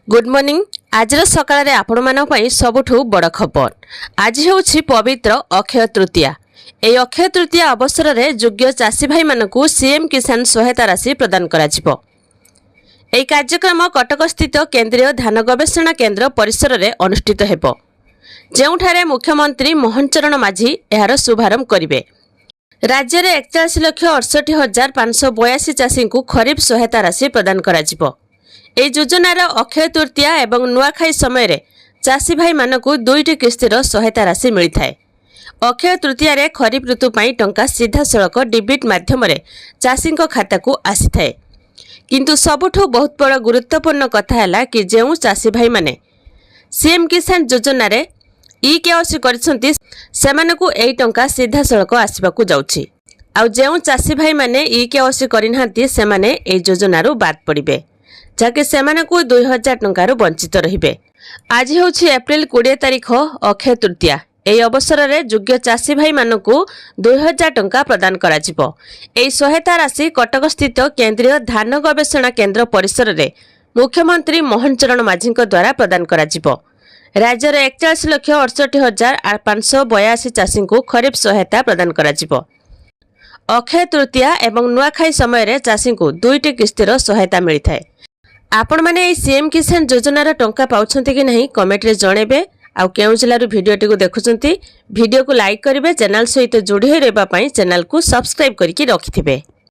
Good morning. आज सकाळ आपण मानक सबुठु बड़ खबर। आज हूँ पवित्र अक्षय तृतीया। ए अक्षय तृतीया अवसर में योग्य चाषी भाई मानक सीएम किसान सहायता राशि प्रदान करा। এই कार्यक्रम कटक स्थित केंद्रीय धान गवेषणा केन्द्र परिसर में अनुष्ठित हेबो, जेउठारे मुख्यमंत्री मोहन चरण माझी यार शुभारंभ करिवे। राज्य में 41,68,582 चाषी को खरीफ सहायता राशि प्रदान करा जिवो। এই যোজনার অক্ষয় তৃতীয়া এবং নুয়াখাই সময় চাষী ভাই মানক দুইটি কিস্তির সহায়তা রাশি মিলিথায়। অক্ষয় তৃতীয়ার খরিফ ঋতু পাই টঙ্কা সিধাসলখ ডিবিট মাধ্যমে চাষী খাতাকু আসিথায়। किंतु सबुठु बहुत बड़ गुरुत्वपूर्ण कथा है कि जो चाषी भाई माने सीएम किसान योजन इ केवासी करछंती सेमानकु एई टंका सीधासलख आसबाकू जाउछि। आ जो चाषी भाई माने इ केवासी करिनांती सेमाने एई योजनारू बाद पड़िबे, जाके सेमानकु 2000 टंकारु वंचित रहिबे। आज होछि एप्रिल 20 तारिख अक्षय तृतीया। এই অবসରରେ যোগ্য চাষী ভাই মানকু 2000 টঙ্কা প্রদান করা যিব। এই সহায়তা রাশি কটকস্থিত কেন্দ্রীয় ধান গবেষণা কেন্দ্র পরিসରରେ মুখ্যমন্ত্রী মোহন চରଣ মাঝীଙ୍କ দ্বারা প্রদান করা যিব। রাজ্যର 41,68,582 চাষীଙ୍କୁ খরিফ সহায়তা প্রদান করা যিব। অক্ষয় তৃতীয়া এবং নুয়াখাই সমୟରେ চাষীଙ୍କୁ দুইটি কিস্তিର সহায়তা মিলিଥାଏ। आपण माने এই सीएम किसान योजनार टंका पाउछंती कि नहीं कमेंट रे जणेबे। आउ केउ जिल्लारू भिडियोटी को देखुचंती भिडियो को लाइक करिवे, चैनल सहित जोड़ी होई रहबा पई चैनल को सब्सक्राइब करिकि रखिथिबे।